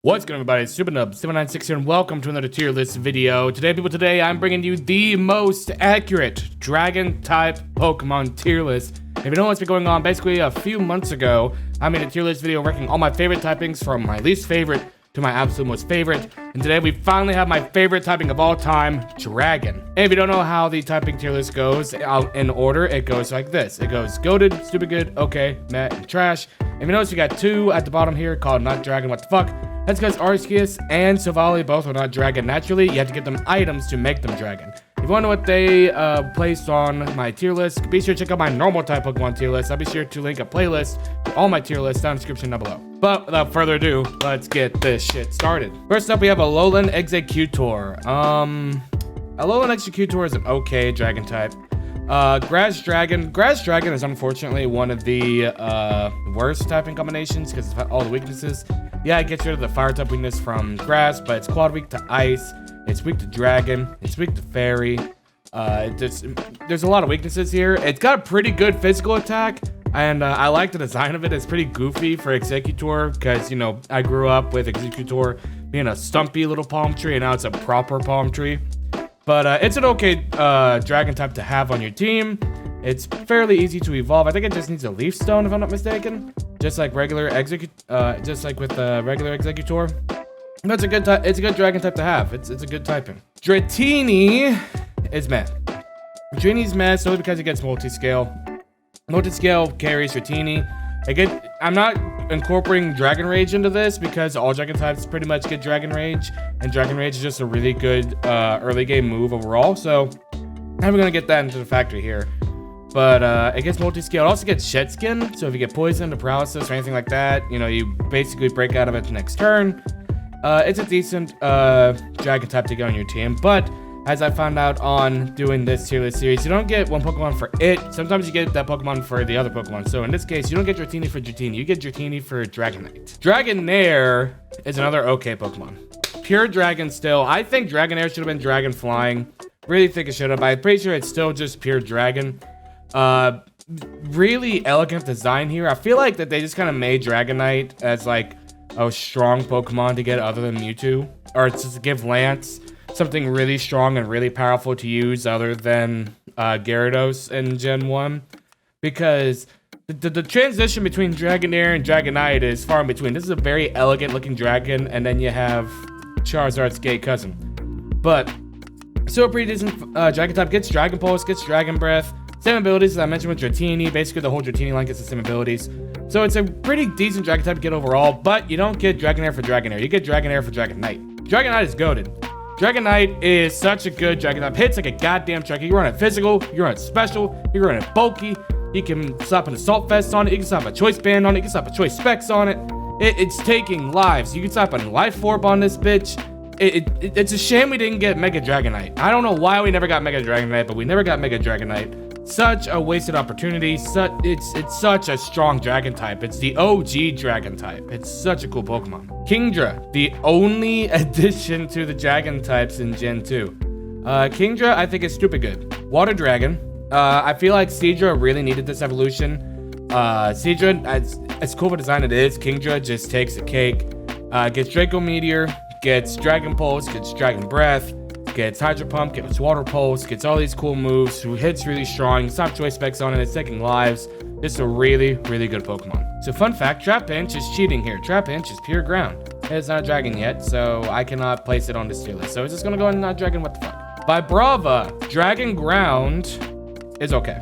What's good, everybody? It's SuperNub796 here, and welcome to another tier list video. Today, I'm bringing you the most accurate Dragon-type Pokemon tier list. If you know what's been going on, basically a few months ago, I made a tier list video ranking all my favorite typings from my least favorite to my absolute most favorite. And today, we finally have my favorite typing of all time, Dragon. And if you don't know how the typing tier list goes, in order, it goes like this. It goes goated, stupid good, okay, meh, and trash. If you notice, you got two at the bottom here called not Dragon, what the fuck. That's because Arceus and Silvally both are not Dragon naturally. You have to get them items to make them Dragon. If you want to know what they placed on my tier list, be sure to check out my normal type Pokemon tier list. I'll be sure to link a playlist to all my tier lists down in the description down below. But without further ado, let's get this shit started. First up, we have Alolan Exeggutor. Alolan Exeggutor is an okay Dragon type. Grass Dragon is unfortunately one of the worst typing combinations because of all the weaknesses. Yeah, it gets rid of the fire type weakness from grass, but it's quad weak to ice, it's weak to dragon, it's weak to fairy. There's a lot of weaknesses here. It's got a pretty good physical attack, and I like the design of it. It's pretty goofy for Exeggutor because, you know, I grew up with Exeggutor being a stumpy little palm tree, and now it's a proper palm tree. But it's an okay dragon type to have on your team. It's fairly easy to evolve. I think it just needs a leaf stone, if I'm not mistaken. Just like regular just like with regular Exeggutor. That's a good type. It's a good dragon type to have. It's a good typing. Dratini is meh. Dratini's meh solely because it gets multi-scale. Multi-scale carries Dratini. I'm not incorporating Dragon Rage into this because all Dragon types pretty much get Dragon Rage, and Dragon Rage is just a really good early game move overall. So I'm gonna get that into the factory here. But it gets multi-scale. It also gets Shed Skin, so if you get poisoned or paralysis or anything like that, you know, you basically break out of it the next turn. It's a decent Dragon type to get on your team, but as I found out on doing this tier list series, you don't get one Pokemon for it. Sometimes you get that Pokemon for the other Pokemon. So in this case, you don't get Dratini for Dratini. You get Dratini for Dragonite. Dragonair is another okay Pokemon. Pure Dragon still. I think Dragonair should have been Dragon Flying. Really think it should have. I'm pretty sure it's still just pure Dragon. Really elegant design here. I feel like that they just kind of made Dragonite as like a strong Pokemon to get other than Mewtwo. Or to give Lance something really strong and really powerful to use other than Gyarados in Gen 1. Because the transition between Dragonair and Dragonite is far in between. This is a very elegant looking dragon, and then you have Charizard's gay cousin. But still a pretty decent Dragon type. Gets Dragon Pulse, gets Dragon Breath. Same abilities as I mentioned with Dratini. Basically, the whole Dratini line gets the same abilities. So it's a pretty decent Dragon type to get overall, but you don't get Dragonair for Dragonair. You get Dragonair for Dragonite. Dragonite is goated. Dragonite is such a good Dragon type. Hits like a goddamn truck. You can run it physical, you can run it special, you can run it bulky. You can slap an Assault Vest on it, you can slap a Choice Band on it, you can slap a Choice Specs on it. It's taking lives. You can slap a Life Orb on this bitch. It's a shame we didn't get Mega Dragonite. I don't know why we never got Mega Dragonite, but we never got Mega Dragonite. Such a wasted opportunity. It's such a strong Dragon type. It's the OG Dragon type. It's such a cool Pokemon. Kingdra, the only addition to the Dragon types in Gen 2. Kingdra, I think is stupid good. Water Dragon. I feel like Seadra really needed this evolution. Seadra, as cool of a design it is, Kingdra just takes a cake. Gets Draco Meteor, gets Dragon Pulse, gets Dragon Breath, gets Hydro Pump, gets Water Pulse, gets all these cool moves, who hits really strong, slap Choice Specs on it, it's taking lives. This is a really, really good Pokemon. So fun fact, Trapinch is cheating here. Trapinch is pure ground. It's not a dragon yet, so I cannot place it on this tier list. So it's just gonna go in not dragon, what the fuck. Vibrava, Dragon Ground is okay.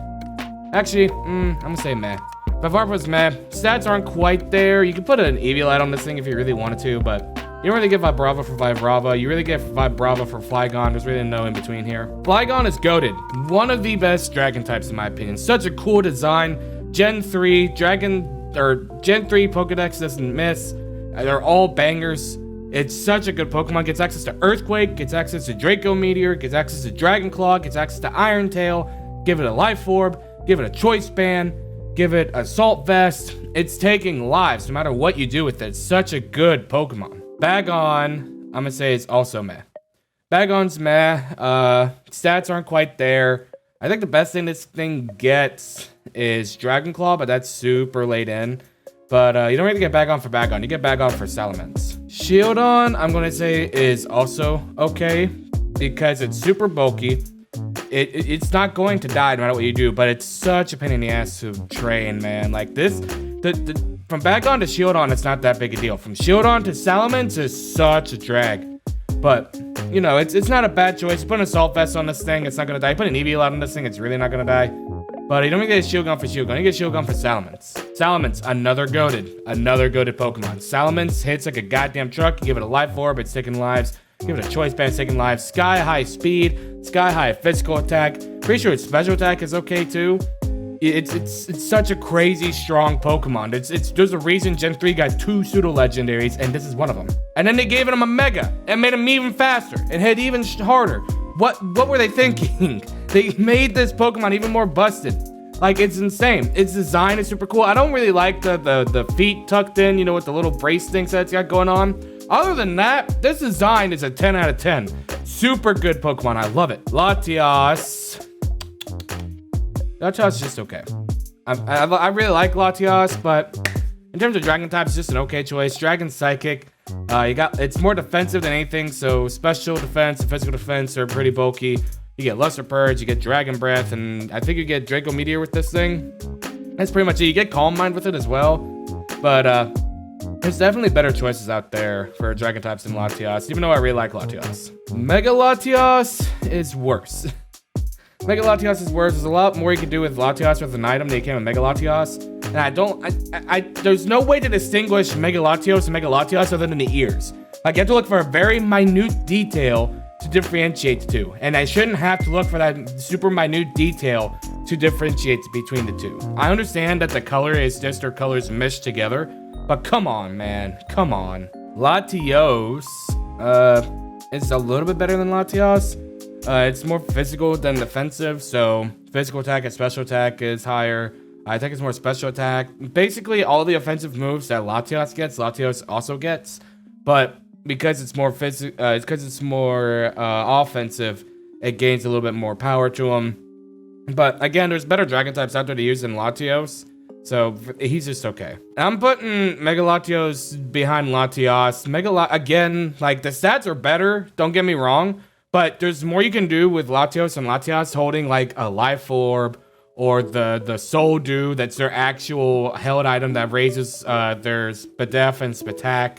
Actually, I'm gonna say meh. Vibrava's meh. Stats aren't quite there. You can put an Eviolite on this thing if you really wanted to, but you don't really get Vibrava for Vibrava. You really get Vibrava for Flygon. There's really no in between here. Flygon is goated. One of the best dragon types in my opinion. Such a cool design. Gen 3 Gen 3 Pokedex doesn't miss. They're all bangers. It's such a good Pokemon. Gets access to Earthquake, gets access to Draco Meteor, gets access to Dragon Claw, gets access to Iron Tail. Give it a Life Orb, give it a Choice Band, give it Assault Vest. It's taking lives no matter what you do with it. It's such a good Pokemon. Bagon, I'm gonna say it's also meh. Bagon's meh. Stats aren't quite there. I think the best thing this thing gets is Dragon Claw, but that's super late in. But you don't really get Bagon for Bagon. You get Bagon for Salamence. Shieldon, I'm gonna say, is also okay because it's super bulky. It's not going to die no matter what you do, but it's such a pain in the ass to train, man. Like this, from Bagon to Shieldon, it's not that big a deal. From Shieldon to Salamence is such a drag. But, you know, it's not a bad choice. Put an Assault Vest on this thing, it's not gonna die. Put an Eviolite on this thing, it's really not gonna die. But you don't get a Shield Gun for Shield Gun, you get Shield Gun for Salamence. Salamence, another goated Pokemon. Salamence hits like a goddamn truck, you give it a Life Orb, it's taking lives. Give it a Choice Band, it's taking lives. Sky high speed, sky high physical attack. Pretty sure its special attack is okay too. It's such a crazy strong Pokemon. There's a reason Gen 3 got 2 pseudo legendaries, and this is one of them. And then they gave him a Mega and made him even faster and hit even harder. What were they thinking? They made this Pokemon even more busted. Like, it's insane. Its design is super cool. I don't really like the feet tucked in, you know, with the little brace things that it's got going on. Other than that, this design is a 10 out of 10. Super good Pokemon. I love it. Latias. Latias is just okay. I really like Latias, but in terms of Dragon types, it's just an okay choice. Dragon Psychic. It's more defensive than anything, so special defense and physical defense are pretty bulky. You get Luster Purge, you get Dragon Breath, and I think you get Draco Meteor with this thing. That's pretty much it. You get Calm Mind with it as well, but there's definitely better choices out there for Dragon types than Latias, even though I really like Latias. Mega Latias is worse. Mega Latias is worse. There's a lot more you can do with Latias with an item than you can with Mega Latias. And there's no way to distinguish Mega Latios and Mega Latias other than the ears. Like, you have to look for a very minute detail to differentiate the two. And I shouldn't have to look for that super minute detail to differentiate between the two. I understand that the color is just their colors meshed together, but come on, man. Come on. Latios is a little bit better than Latias. It's more physical than defensive, so physical attack and special attack is higher. I think it's more special attack. Basically, all the offensive moves that Latias gets, Latios also gets. But because it's more offensive, it gains a little bit more power to him. But again, there's better Dragon types out there to use than Latios. So he's just okay. I'm putting Mega Latios behind Latias. Again, like, the stats are better, don't get me wrong. But there's more you can do with Latios and Latias holding like a Life Orb or the Soul Dew. That's their actual held item that raises their Spadef and Spatak.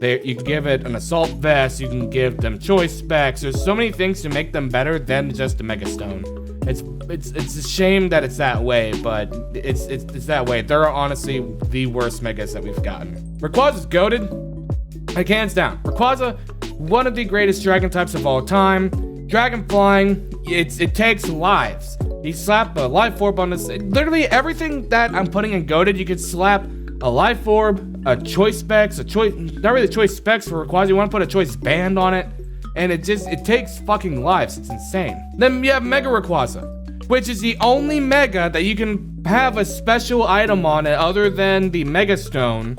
You can give it an Assault Vest. You can give them Choice Specs. There's so many things to make them better than just the Mega Stone. It's a shame that it's that way, but it's that way. They're honestly the worst Megas that we've gotten. Rayquaza's goated, like, hands down. Rayquaza, one of the greatest Dragon types of all time. Dragon Flying, it takes lives. You slap a Life Orb on this. Literally everything that I'm putting in goated, you could slap a Life Orb, a Choice Specs, not really Choice Specs for Rayquaza. You want to put a Choice Band on it, and it takes fucking lives. It's insane. Then you have Mega Rayquaza, which is the only Mega that you can have a special item on it other than the Mega Stone.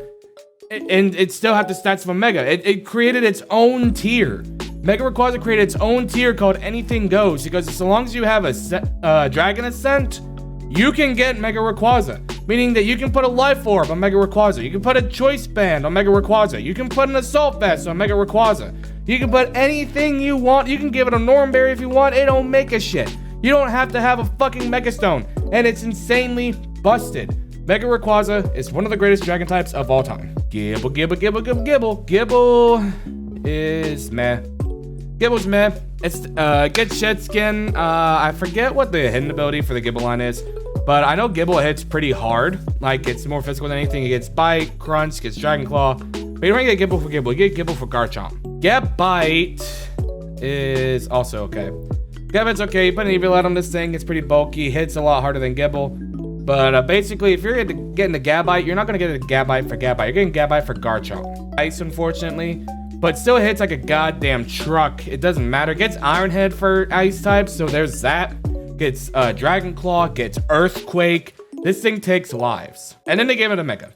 And it still have the stats of a Mega. It created its own tier. Mega Rayquaza created its own tier called Anything Goes, because so long as you have a Dragon Ascent, you can get Mega Rayquaza. Meaning that you can put a Life Orb on Mega Rayquaza. You can put a Choice Band on Mega Rayquaza. You can put an Assault Vest on Mega Rayquaza. You can put anything you want. You can give it a Norm Berry if you want. It don't make a shit. You don't have to have a fucking Mega Stone. And it's insanely busted. Mega Rayquaza is one of the greatest Dragon types of all time. Gibble is meh. Gibble's meh. It's gets Shed Skin. I forget what the hidden ability for the Gibble line is, but I know Gibble hits pretty hard. Like, it's more physical than anything. It gets Bite, Crunch, gets Dragon Claw. But you don't get Gibble for Gibble. You get Gibble for Garchomp. Get Bite is also okay. Gabite's okay. You put an Eviolite on this thing. It's pretty bulky. Hits a lot harder than Gibble. But basically, if you're getting the Gabite, you're not going to get a Gabite for Gabite. You're getting Gabite for Garchomp. Ice, unfortunately. But still hits like a goddamn truck. It doesn't matter. Gets Iron Head for Ice types, so there's that. Gets Dragon Claw. Gets Earthquake. This thing takes lives. And then they gave it a Mega.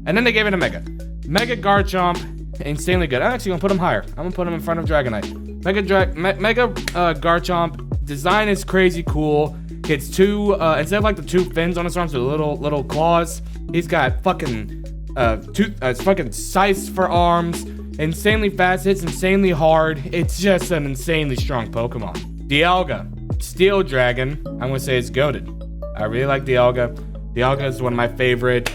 Mega Garchomp. Insanely good. I'm actually going to put him higher. I'm going to put him in front of Dragonite. Mega Garchomp. Design is crazy cool. Gets two, instead of like the two fins on his arms with little claws, he's got fucking fucking scythes for arms. insanely fast, hits insanely hard. It's just an insanely strong Pokemon. Dialga, Steel Dragon, I'm gonna say it's goated. I really like Dialga. Dialga is one of my favorite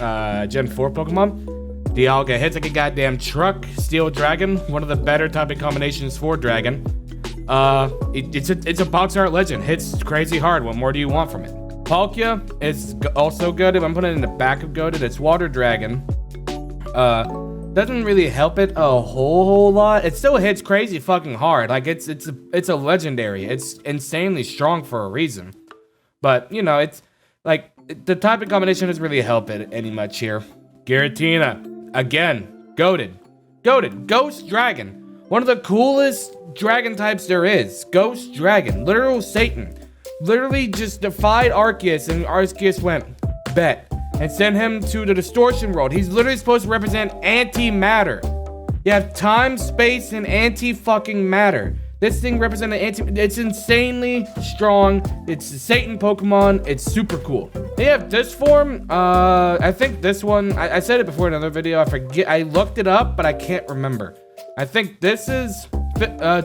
Gen 4 Pokemon. Dialga hits like a goddamn truck. Steel Dragon, one of the better typing combinations for Dragon. It's a box art legend. Hits crazy hard. What more do you want from it? Palkia is also goated. I'm putting it in the back of goated. It's Water Dragon. Doesn't really help it a whole lot. It still hits crazy fucking hard. Like it's a legendary. It's insanely strong for a reason. But you know, it's like the typing combination doesn't really help it any much here. Giratina, again, goated. Ghost Dragon, one of the coolest dragon types there is. Ghost Dragon, literal Satan. Literally just defied Arceus, and Arceus went, bet, and sent him to the distortion world. He's literally supposed to represent antimatter. You have time, space, and anti-fucking matter. This thing represents it's insanely strong. It's a Satan Pokemon. It's super cool. They have this form. I think this one, I said it before in another video. I forget, I looked it up, but I can't remember. I think this is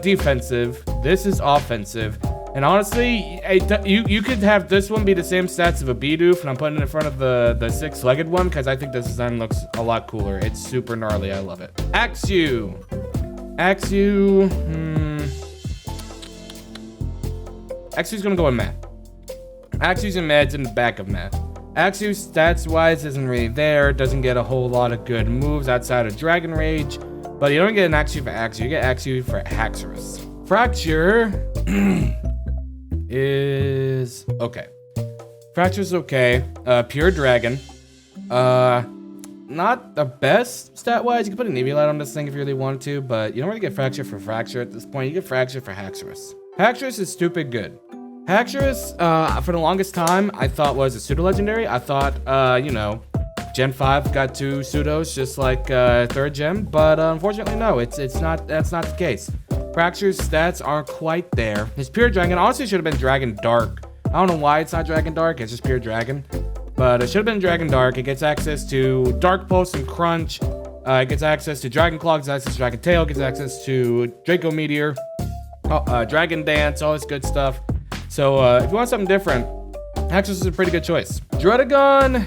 defensive. This is offensive. And honestly, you could have this one be the same stats of a Bidoof, and I'm putting it in front of the six-legged one because I think this design looks a lot cooler. It's super gnarly. I love it. Axew. Axew's gonna go in Meh. Axew's in Meh. It's in the back of Meh. Axew stats-wise isn't really there. Doesn't get a whole lot of good moves outside of Dragon Rage. But you don't get an Axew for Axew. You get Axew for Haxorus. Fracture is okay. Fracture's okay. Pure Dragon. Not the best stat-wise. You can put an Eviolite on this thing if you really wanted to, but you don't really get Fracture for Fracture at this point. You get Fracture for Haxorus. Haxorus is stupid good. Haxorus, for the longest time, I thought was a pseudo-legendary. I thought, you know, Gen 5 got 2 pseudos just like 3rd gen, but unfortunately, no, that's not the case. Fracture's stats aren't quite there. His Pure Dragon honestly should have been Dragon Dark. I don't know why it's not Dragon Dark, it's just Pure Dragon. But it should have been Dragon Dark. It gets access to Dark Pulse and Crunch. It gets access to Dragon Claw, gets access to Dragon Tail, gets access to Draco Meteor, Dragon Dance, all this good stuff. So if you want something different, Haxorus is a pretty good choice. Druddigon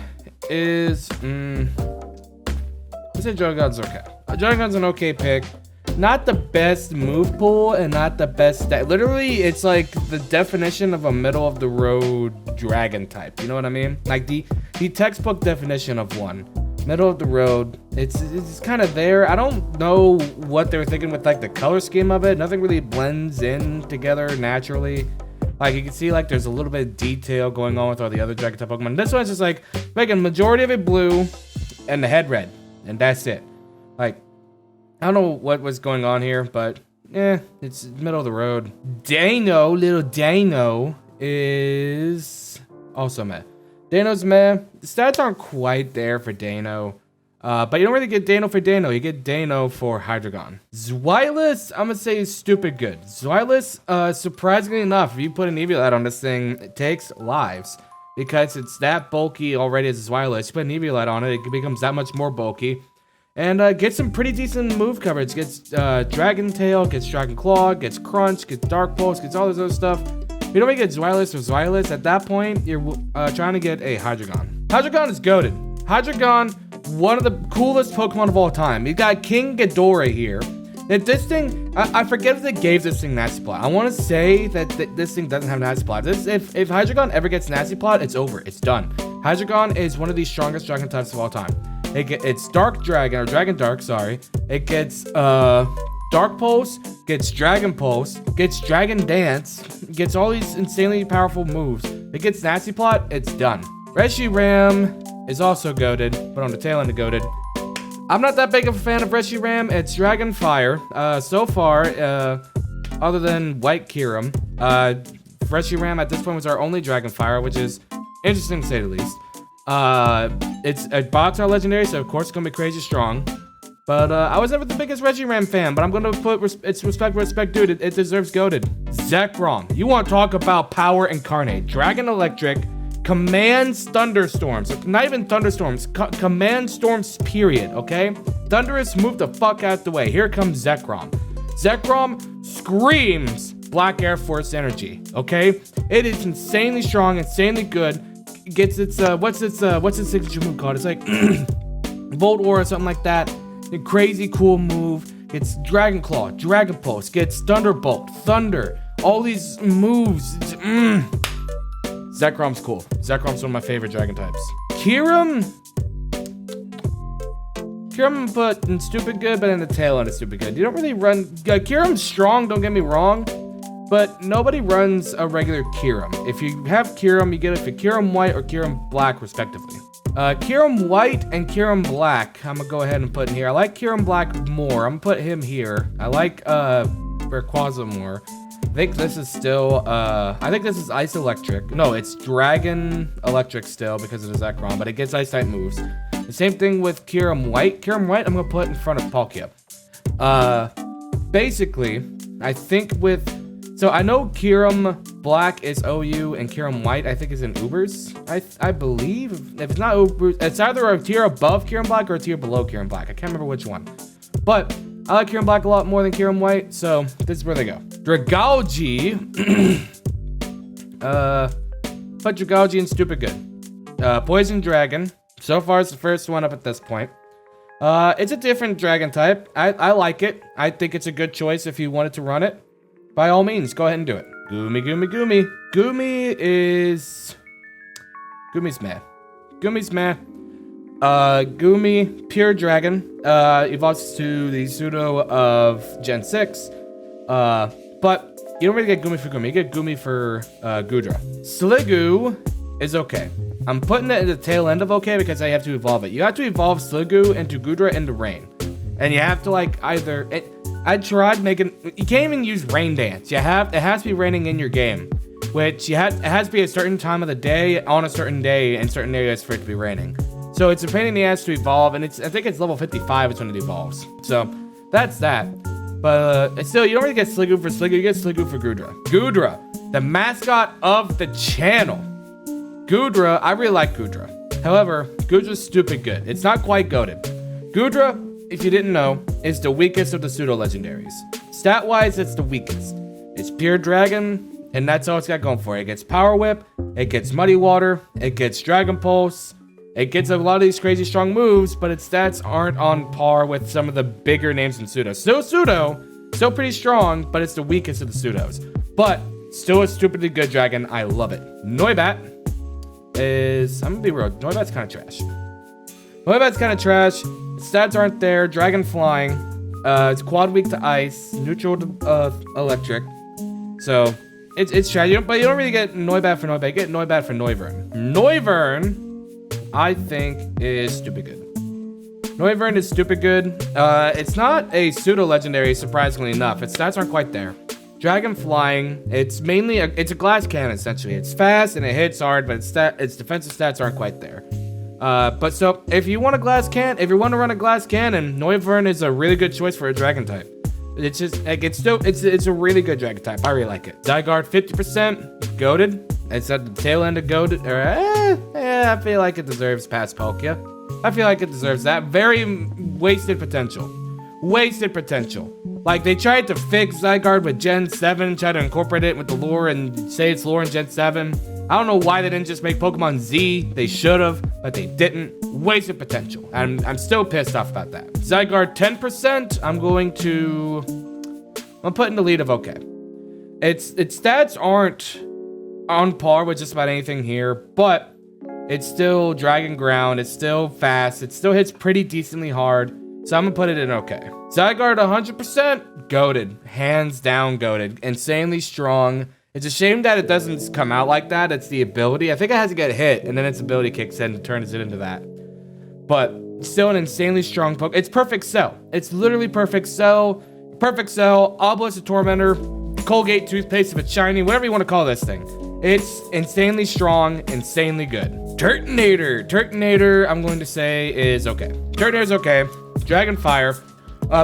is, I'd say Druddigon's okay. Druddigon's an okay pick. Not the best move pool and not the best stat. Literally, it's like the definition of a middle-of-the-road dragon type. You know what I mean? Like the textbook definition of one. Middle of the road. It's kind of there. I don't know what they were thinking with like the color scheme of it. Nothing really blends in together naturally. Like you can see like there's a little bit of detail going on with all the other dragon type Pokemon. This one's just like making majority of it blue and the head red. And that's it. Like, I don't know what was going on here, but it's middle of the road. Little Dano is also meh. Dano's meh. The stats aren't quite there for Dano. But you don't really get Dano for Dano. You get Dano for Hydreigon. Zweilous, I'm gonna say is stupid good. Zweilous, surprisingly enough, if you put an Eviolite on this thing, it takes lives. Because it's that bulky already as a Zweilous. You put an Eviolite on it, it becomes that much more bulky. And gets some pretty decent move coverage. Gets Dragon Tail, gets Dragon Claw, gets Crunch, gets Dark Pulse, gets all this other stuff. If you don't get Zweilous or Zweilous, at that point, you're trying to get a Hydreigon. Hydreigon is goated. Hydreigon, one of the coolest Pokemon of all time. You got King Ghidorah here. And this thing, I forget if they gave this thing Nasty Plot. I want to say that this thing doesn't have Nasty Plot. If Hydreigon ever gets Nasty Plot, it's over. It's done. Hydreigon is one of the strongest dragon types of all time. It's Dark Dragon, or Dragon Dark, sorry. It gets Dark Pulse, gets Dragon Pulse, gets Dragon Dance, gets all these insanely powerful moves. It gets Nasty Plot, it's done. Reshiram is also goated, but on the tail end of goated. I'm not that big of a fan of Reshiram. It's Dragon Fire. So far, other than White Kyurem, Reshiram at this point was our only Dragon Fire, which is interesting to say the least. It's a box art legendary, so of course it's gonna be crazy strong. But I was never the biggest Reshiram fan, but I'm gonna put its respect, dude. It deserves goated. Zekrom, you want to talk about power incarnate? Dragon Electric, commands thunderstorms. Not even thunderstorms, command storms, period, okay? Thunderous, move the fuck out the way. Here comes Zekrom. Zekrom screams Black Air Force energy, okay? It is insanely strong, insanely good. It gets its, what's its signature move called? It's like Volt Aura or something like that. A crazy cool move. Gets Dragon Claw, Dragon Pulse, gets Thunderbolt, Thunder. All these moves. Zekrom's cool. Zekrom's one of my favorite dragon types. Kyurem put in stupid good, but in the tail end is stupid good. You don't really run. Kyurem's strong, don't get me wrong, but nobody runs a regular Kyurem. If you have Kyurem, you get it for Kyurem White or Kyurem Black, respectively. Kyurem White and Kyurem Black, I'm gonna go ahead and put in here. I like Kyurem Black more. I'm gonna put him here. I like Rayquaza more. I think this is still, I think this is Ice Electric. No, it's Dragon Electric still because of the Zekrom, but it gets Ice type moves. The same thing with Kyurem White. Kyurem White, I'm gonna put in front of Palkia. Basically, I think so I know Kyurem Black is OU and Kyurem White, I think, is in Ubers. I believe. If it's not Ubers, it's either a tier above Kyurem Black or a tier below Kyurem Black. I can't remember which one. But I like Kyurem Black a lot more than Kyurem White, so this is where they go. Dragalge. Put Dragalge in stupid good. Poison Dragon. So far, it's the first one up at this point. It's a different dragon type. I like it. I think it's a good choice if you wanted to run it. By all means, go ahead and do it. Goomy. Goomy's meh. Goomy, pure dragon, evolves to the pseudo of Gen 6. But you don't really get Goomy for Goomy. You get Goomy for Gudra. Sliggoo is okay. I'm putting it in the tail end of okay because I have to evolve it. You have to evolve Sliggoo into Gudra into Rain. And you have to like either... I tried making... You can't even use Rain Dance. It has to be raining in your game. Which it has to be a certain time of the day, on a certain day, in certain areas for it to be raining. So it's a pain in the ass to evolve, and I think it's level 55 is when it evolves. So that's that. But still, you don't really get Sliggoo for Sliggoo, you get Sliggoo for Gudra. Gudra, the mascot of the channel. Gudra, I really like Gudra. However, Gudra's stupid good. It's not quite goated. Gudra, if you didn't know, is the weakest of the pseudo-legendaries. Stat-wise, it's the weakest. It's pure dragon, and that's all it's got going for it. It gets Power Whip, it gets Muddy Water, it gets Dragon Pulse, it gets a lot of these crazy strong moves, but its stats aren't on par with some of the bigger names in pseudo. Still pseudo, still pretty strong, but it's the weakest of the pseudos. But still a stupidly good dragon. I love it. Noibat is, I'm gonna be real, Noibat's kind of trash. Noibat's kind of trash. Stats aren't there. Dragon flying. It's quad weak to ice, neutral to electric. So it's trash. But you don't really get Noibat for Noibat. You get Noibat for Noivern. Noivern, I think, is stupid good. Noivern is stupid good. It's not a pseudo legendary, surprisingly enough. Its stats aren't quite there. Dragon flying. It's mainly it's a glass cannon essentially. It's fast and it hits hard, but its defensive stats aren't quite there. But so if you want to run a glass cannon, Noivern is a really good choice for a dragon type. It's just like it's a really good dragon type. I really like it. Zygarde 50% goated. It's at the tail end of goated. I feel like it deserves past Palkia. I feel like it deserves that. Very wasted potential. Wasted potential. Like they tried to fix Zygarde with Gen 7, try to incorporate it with the lore and say it's lore in Gen 7. I don't know why they didn't just make Pokemon Z. They should have, but they didn't. Wasted potential. I'm still pissed off about that. Zygarde 10%. I'm putting the lead of okay. Its stats aren't on par with just about anything here, but it's still Dragon Ground. It's still fast. It still hits pretty decently hard. So I'm gonna put it in okay. Zygarde 100% goated. Hands down goated. Insanely strong. It's a shame that it doesn't come out like that. It's the ability. I think it has to get hit, and then its ability kicks in and turns it into that. But still an insanely strong Pokemon. It's Perfect Cell. It's literally Perfect Cell. Perfect Cell, Obelisk Tormentor, Colgate toothpaste if it's shiny, whatever you want to call this thing. It's insanely strong, insanely good. Turtonator, I'm going to say is okay. Turtonator's okay. Dragon Fire.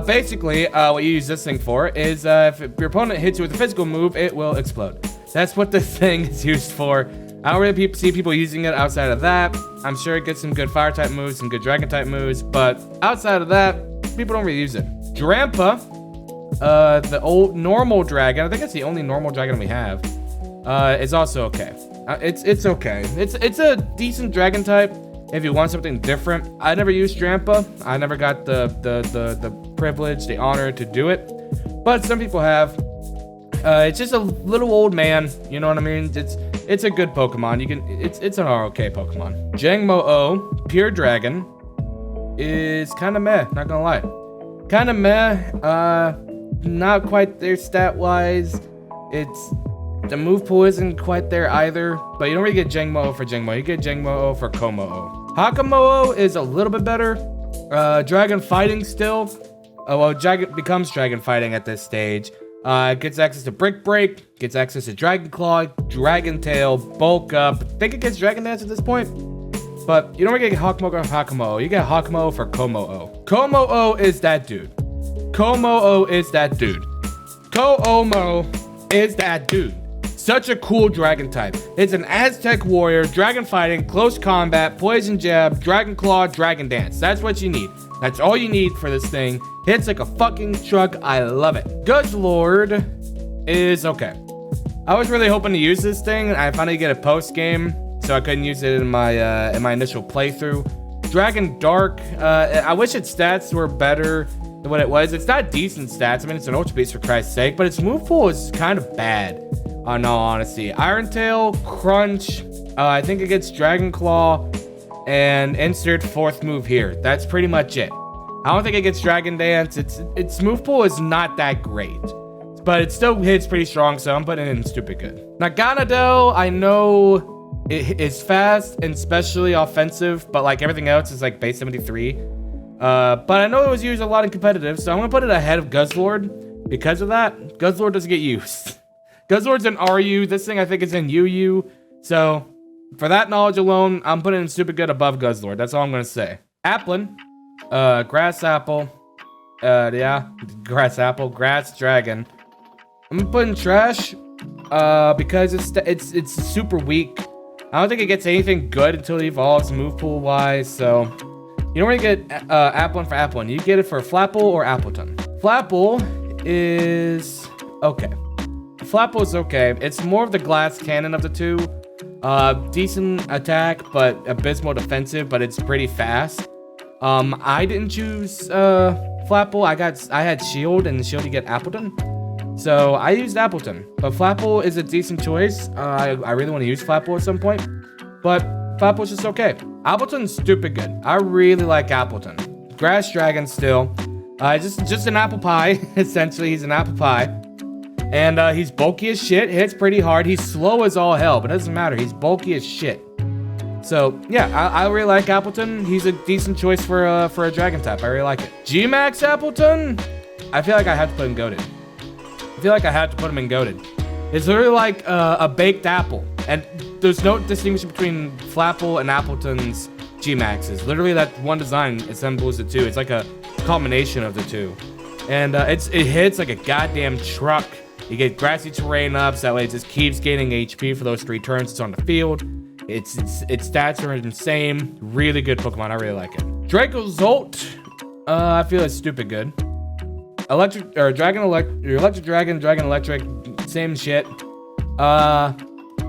Basically, what you use this thing for is if your opponent hits you with a physical move, it will explode. That's what this thing is used for. I don't really see people using it outside of that. I'm sure it gets some good fire type moves, some good dragon type moves, but outside of that, people don't really use it. Drampa, the old normal dragon, I think it's the only normal dragon we have, is also okay. It's okay. It's a decent dragon type if you want something different. I never used Drampa. I never got the privilege, the honor to do it, but some people have. It's just a little old man, you know what I mean? It's a good Pokemon. It's an okay Pokemon. Jangmo-O, pure dragon, is kind of meh, not gonna lie. Kind of meh, not quite there stat-wise. The move pool isn't quite there either, but you don't really get Jangmo-O for Jangmo. You get Jangmo-O for Kommo-O. Hakamo-O is a little bit better. Dragon fighting still. Well, dragon becomes dragon fighting at this stage. Gets access to Brick Break, gets access to Dragon Claw, Dragon Tail, Bulk Up. I think it gets Dragon Dance at this point. But you don't really get Hakamo-O for Hakamo-O. You get Hakamo-O for Kommo-O. Kommo-O is that dude. Kommo-O is that dude. Ko-Omo is that dude. Such a cool dragon type. It's an Aztec warrior, dragon fighting, close combat, poison jab, dragon claw, dragon dance. That's what you need. That's all you need for this thing. Hits like a fucking truck. I love it. Guzzlord is okay. I was really hoping to use this thing. I finally get a post game, so I couldn't use it in my initial playthrough. Dragon Dark. I wish its stats were better than what it was. It's not decent stats. I mean, it's an Ultra Beast for Christ's sake, but its move pool is kind of bad. In all honesty, Iron Tail, Crunch. I think it gets Dragon Claw and insert fourth move here. That's pretty much it. I don't think it gets Dragon Dance. Its move pool is not that great, but it still hits pretty strong, so I'm putting it in stupid good. Naganadel, I know it is fast and especially offensive, but like everything else is like base 73. But I know it was used a lot in competitive, so I'm gonna put it ahead of Guzzlord because of that. Guzzlord doesn't get used. Guzzlord's in RU. This thing I think is in UU. So for that knowledge alone, I'm putting in stupid good above Guzzlord. That's all I'm gonna say. Applin, Grass Apple, yeah, Grass Apple, Grass Dragon. I'm putting trash, because it's super weak. I don't think it gets anything good until it evolves move pool wise. So you don't really get Applin for Applin. You get it for Flapple or Appleton. Flapple is okay. Flapple is okay. It's more of the glass cannon of the two. Decent attack, but abysmal defensive, but it's pretty fast. I didn't choose Flapple. I had Shield, and Shield you get Appleton. So I used Appleton. But Flapple is a decent choice. I really want to use Flapple at some point. But Flapple's just okay. Appleton's stupid good. I really like Appleton. Grass Dragon still. Just an apple pie. Essentially, he's an apple pie. And he's bulky as shit, hits pretty hard. He's slow as all hell, but it doesn't matter. He's bulky as shit. So, yeah, I really like Appleton. He's a decent choice for a dragon type. I really like it. G-Max Appleton? I feel like I have to put him goated. It's literally like a baked apple. And there's no distinction between Flapple and Appleton's G-Maxes. Literally that one design assembles the two. It's like a combination of the two. And it hits like a goddamn truck. You get grassy terrain up, so that way it just keeps gaining HP for those 3 turns it's on the field. Its stats are insane. Really good Pokemon. I really like it. Draco Zolt, I feel it's stupid good. Electric Dragon, Dragon Electric, same shit.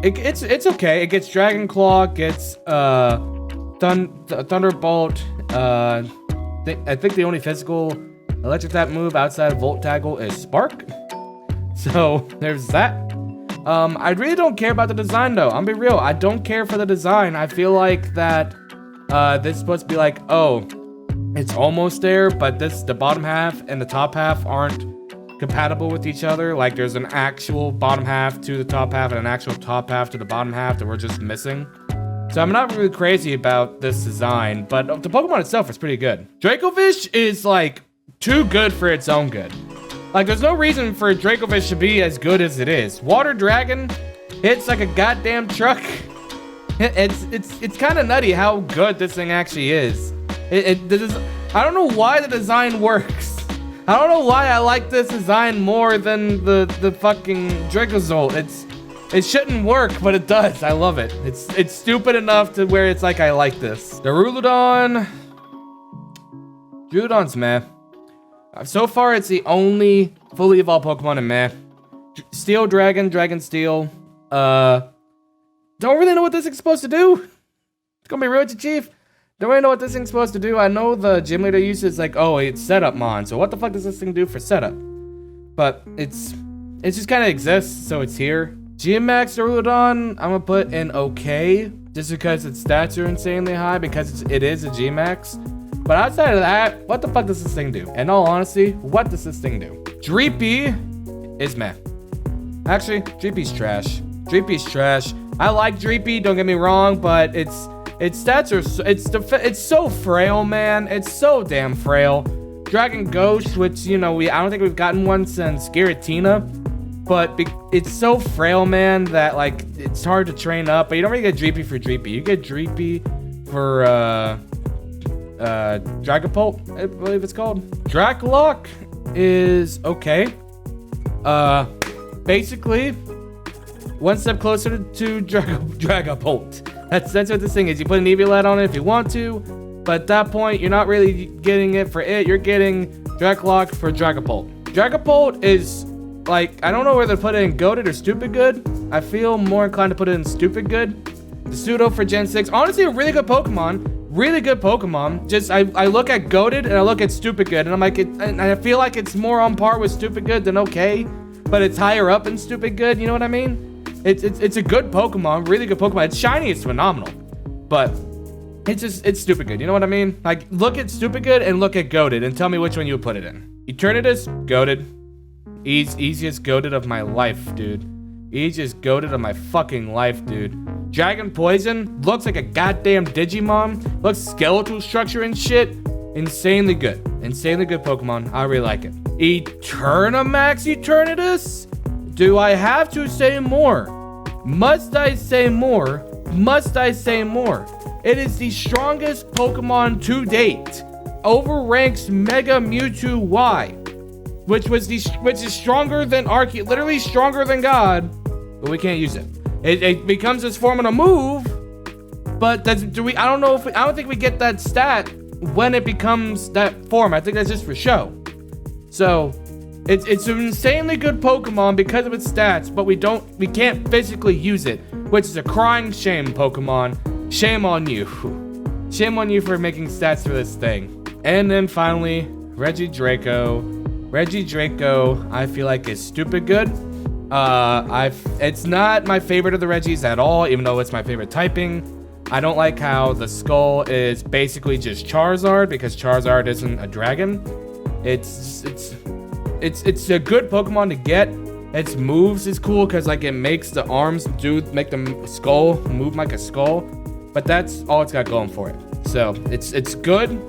It's okay. It gets Dragon Claw, gets Thunderbolt. I think the only physical electric type move outside of Volt Tackle is Spark. So there's that. I really don't care about the design though. I'm be real. I don't care for the design. I feel like that this is supposed to be like, oh, it's almost there, but the bottom half and the top half aren't compatible with each other. Like there's an actual bottom half to the top half and an actual top half to the bottom half that we're just missing. So I'm not really crazy about this design, but the Pokemon itself is pretty good. Dracovish is like too good for its own good. Like, there's no reason for Dracovish to be as good as it is. Water Dragon hits like a goddamn truck. It's kind of nutty how good this thing actually is. I don't know why the design works. I don't know why I like this design more than the fucking Dracozolt. It shouldn't work, but it does. I love it. It's stupid enough to where it's like I like this. Duraludon. Duraludon's meh. So far, it's the only fully evolved Pokemon in meh. Steel Dragon, Dragon Steel. Don't really know what this thing's supposed to do. It's gonna be real with you, Chief. Don't really know what this thing's supposed to do. I know the gym leader uses like, oh, it's setup mon. So what the fuck does this thing do for setup? But it just kind of exists, so it's here. G-Max Duraludon, I'm gonna put in okay, just because its stats are insanely high because it is a G-Max. But outside of that, what the fuck does this thing do? In all honesty, what does this thing do? Dreepy is meh. Actually, Dreepy's trash. Dreepy's trash. I like Dreepy, don't get me wrong, but its stats are it's so frail, man. It's so damn frail. Dragon Ghost, which I don't think we've gotten one since Giratina, but it's so frail, man, that like it's hard to train up. But you don't really get Dreepy for Dreepy. You get Dreepy for Dragapult, I believe it's called. Dracloak is okay. Basically, one step closer to Dragapult. That's what this thing is. You put an Eviolite on it if you want to, but at that point, you're not really getting it for it. You're getting Dracloak for Dragapult. Dragapult is, like, I don't know whether to put it in Goated or Stupid Good. I feel more inclined to put it in Stupid Good. The Pseudo for Gen 6. Honestly, a really good Pokemon. Really good Pokemon. Just, I look at Goated and I look at Stupid Good, and I'm like, and I feel like it's more on par with Stupid Good than okay, but it's higher up in Stupid Good, you know what I mean? It's a good Pokemon, really good Pokemon. It's shiny, it's phenomenal, but it's Stupid Good, you know what I mean? Like, look at Stupid Good and look at Goated and tell me which one you would put it in. Eternatus, Goated. Easiest Goated of my life, dude. Easiest Goated of my fucking life, dude. Dragon Poison looks like a goddamn Digimon. Looks skeletal structure and shit. Insanely good. Insanely good Pokemon. I really like it. Eternamax Eternatus? Do I have to say more? Must I say more? Must I say more? It is the strongest Pokemon to date. Overranks Mega Mewtwo Y, which is stronger than literally stronger than God, but we can't use it. It becomes its form in a move, but I don't think we get that stat when it becomes that form. I think that's just for show. So it's an insanely good Pokemon because of its stats, but we can't physically use it, which is a crying shame, Pokemon. Shame on you. Shame on you for making stats for this thing. And then finally, Regidraco. Regidraco, I feel like is stupid good. It's not my favorite of the Regis at all, even though it's my favorite typing. I don't like how the skull is basically just Charizard, because Charizard isn't a dragon. It's a good Pokemon to get. Its moves is cool because like it makes the arms make the skull move like a skull, but that's all it's got going for it. So it's good.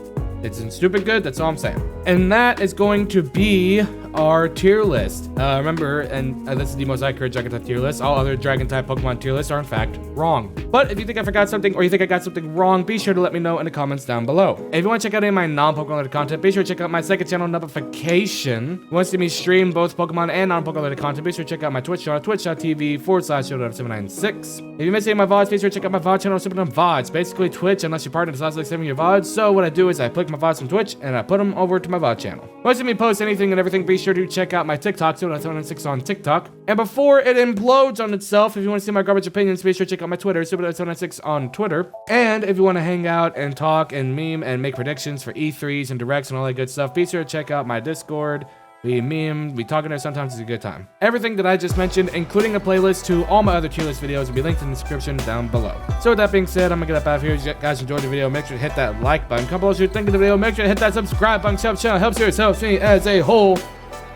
It's in stupid good, that's all I'm saying. And that is going to be our tier list. Remember, and this is the most accurate Dragon type tier list. All other Dragon type Pokemon tier lists are in fact wrong. But if you think I forgot something or you think I got something wrong, be sure to let me know in the comments down below. If you want to check out any of my non-Pokemon related content, be sure to check out my second channel, Notification. If you want to see me stream both Pokemon and non-Pokemon related content, be sure to check out my Twitch channel, twitch.tv/796. If you miss any of my VODs, be sure to check out my VOD channel, Super Dumb VODs. Basically Twitch, unless your partner decides to like saving your VODs. So what I do is I click my VODs from Twitch and I put them over to my VOD channel. If you want to see me post anything and everything, be sure to check out my TikTok, 796 on TikTok. And before it implodes on itself, if you want to see my garbage opinions, be sure to check out my Twitter, 796 on Twitter. And if you want to hang out and talk and meme and make predictions for E3s and directs and all that good stuff, be sure to check out my Discord. We meme, we talk in there sometimes, it's a good time. Everything that I just mentioned, including a playlist to all my other tier list videos, will be linked in the description down below. So with that being said, I'm gonna get up out of here. If you guys enjoyed the video, make sure to hit that like button. Comment below what you think of the video. Make sure to hit that subscribe button. Helps channel, helps yourself, me as a whole.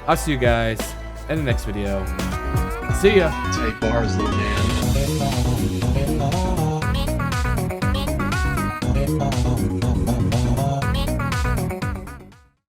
I'll see you guys in the next video. See ya. Take bars, little man.